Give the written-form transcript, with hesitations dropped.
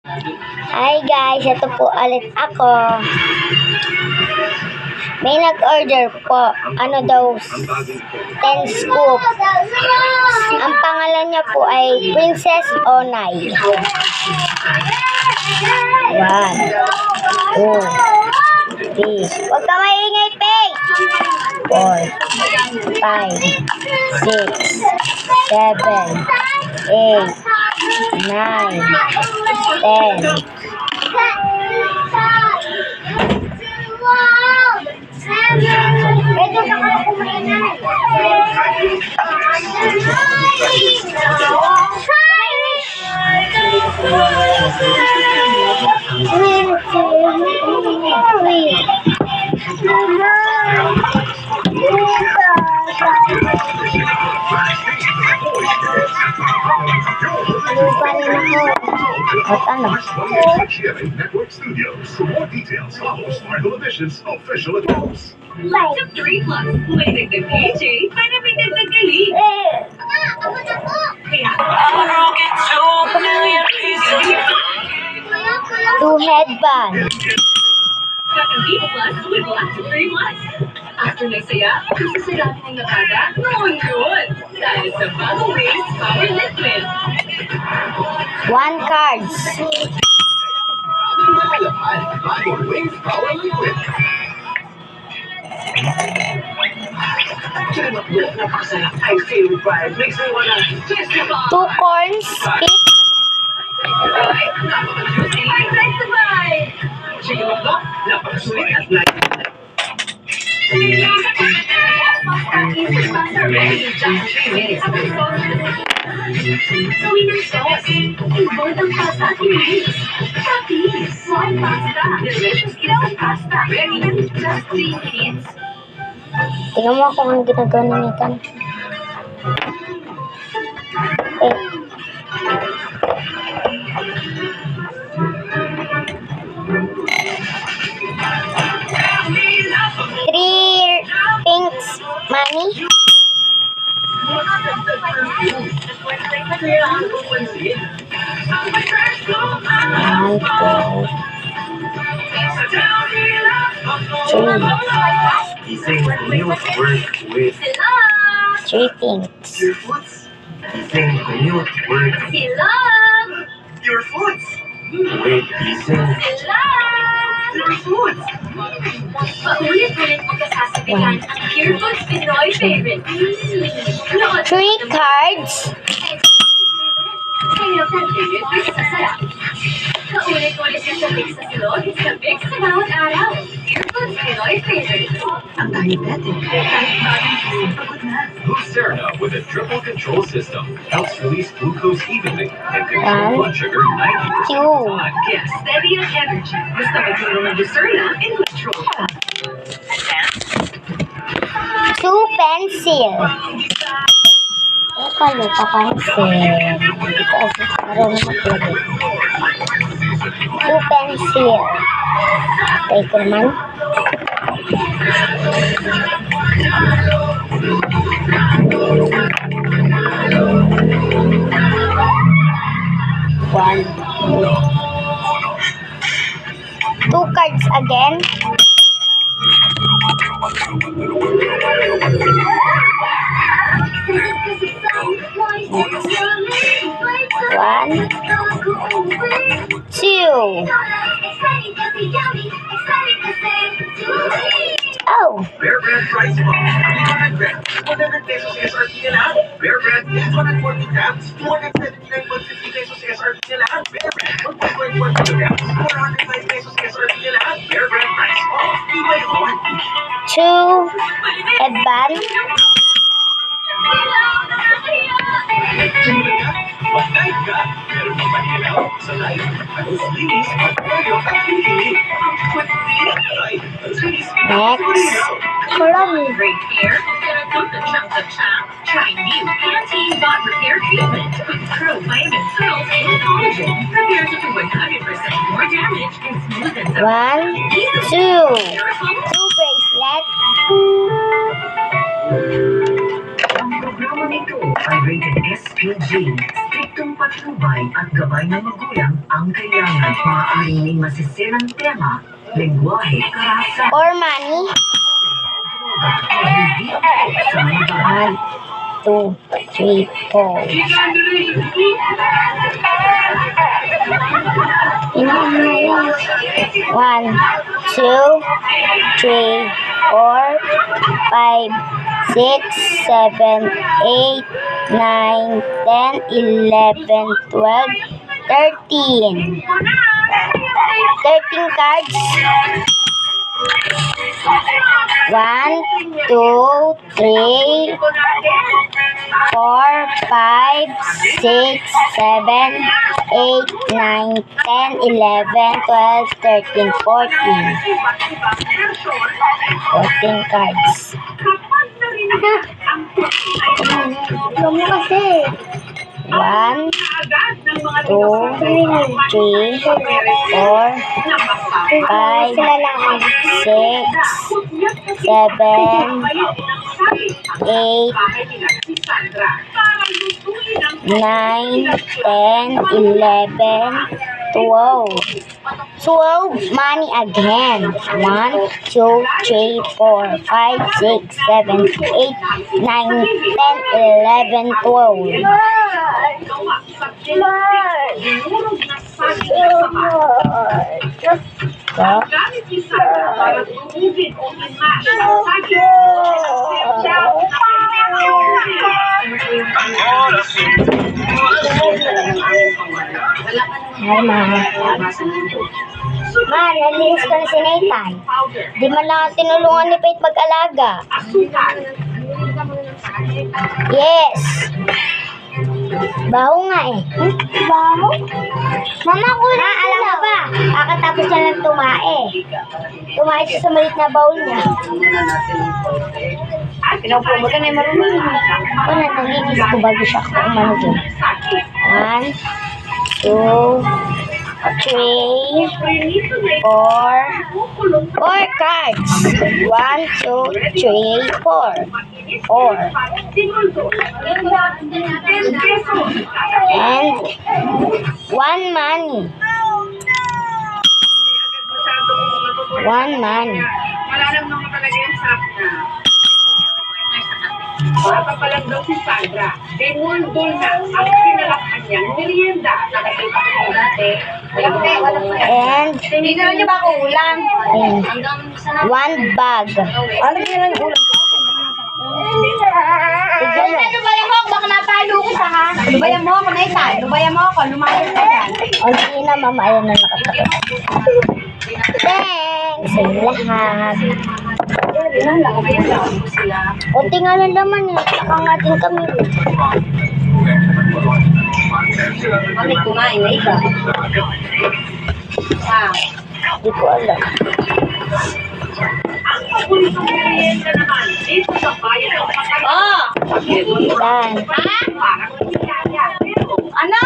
Hi guys, ito po ulit ako. May nag-order po. Ano daw? 10 scoop. Ang pangalan niya po ay Princess Onay. 1, 2, 3. Huwag ka maingay, Pei! 4, 5, 6, 7, 8, 9, 10. Ito na ka kumain na. Lupa rin ako. At ano? Network Studios. For more details, follow Smartle Editions official accounts. Sa 3 Plus, may dagdag PJ para may dagdag gali. Kaya, Two headband. Kakang Plus with lots of 3 Plus. After nagsaya, susasarapin ang nakada, noon yun. Dahil sa Bagong Waves Power Liquid. 1 cards. Bagong Waves Power Liquid. Napakasarap. I feel vibe. Makes me wanna festival. 2 corns. Pick. Napaka-juicy. I like the vibe. Chicken of dog. Napakasulit at light. Gawin ng sauce. Involved ang pasta at ingredients. Happy. Small pasta. Delicious instant pasta. Ready in just 3 minutes. Tingnan mo kung ang ginagawa ng Nathan. Three pinks money. Isang commute work with 3 pinks. your foods. Isang commute work Sila! your foods. With isang your foods. Paulit-ulit mo kasasabihan ang Pure Foods Pinoy favorite. Noon, 3 cards. kayo sa favorite sa sarap. Kaulit-ulit yung sabik sa silog, sabik sa bawat araw. Pure Foods Pinoy favorite. Ang diabetic, kahit bagay kasi pagod na. Lucerna with a triple control system helps release glucose evenly and control blood sugar 90% of the time. Get steady and energy. Basta may tulong ng Lucerna in control. 2 pencil. Eka, lupa pencil. Ito, marunong maglagay. 2 pencil. Take ko naman. One, 2 cards again. One, 2. Oh, Bear Brand price mo. 100 grams. 100 pesos SRP na lang. Bear Brand 140 grams. 279.50 pesos SRP na lang. Bear Brand 1.4 kilograms. 405 pesos SRP na lang. Bear Brand price mo. Ibay mo. 2 headband. Mag-live ka. Meron mo ba ilaw? Sa live. Alos linis. Pagkayo at pili. Next, crummy. Great hair, get a good chunk of chop. Try new Pantene Bond Repair Treatment with Pro Vitamin Pearls and Collagen. Repairs up to 100% more damage and smoothens out. 1, 2. 2 bracelet. Ang programa nito ay rated SPG, striktong patnubay at gabay ng magulang Ang kailangan maaaring may masisirang tema, lengguwahe, karasa, For money. na hindi sa mga bagay. 1, 2, 3, 4. One, 2, 3, 4, 5, 6, 7, 8, 9, 10, 11, 12, 13. 13 cards. 1, 2, 3, 4, 5, 6, 7, 8, 9, 10, 11, 12, 13, 14. 14 cards. Kamu kasi. 1, 2, 3, 4, 5, 6, 7, 8, 9, 10, 11, 12. 12, money again. 1, 2, 3, 4, 5, 6, 7, 8, 9, 10, 11, 12. Ay, ma. Ma, nalinis ko na si Nathan. Di man lang tinulungan ni Faith mag-alaga. Yes. Baho nga eh. Baho? Mama, kulang alam mo ba? Kakatapos niya lang tumae. Tumae siya sa maliit na bowl niya. Pinaupo mo ka na yung marunong. Ako na, nalinis ko bago siya ako umano dun. 1, 2, 3, 4 cards. 1, 2, 3, 4. 4. And 1 money. 1 money. Malalam naman talaga yung sarap na. Bata pa lang daw si Sandra. Dinundol na ang pinalakhan niyang merienda. Nakikita ko po dati. And Hindi na niyo ba kulang? 1 bag. Ano yun ang ulam? Lubayan mo ako, baka napalo ko sa ha. Lubayan mo ako, Nathan. Lubayan mo ako, lumayas ka dyan. O sige na, mama. Ayan na nakatakot. Thanks sa lahat. Kunti nga lang naman eh. Nakangatin kami. Kami kumain na iba. Hindi ko alam. Oh! Dan. Ano?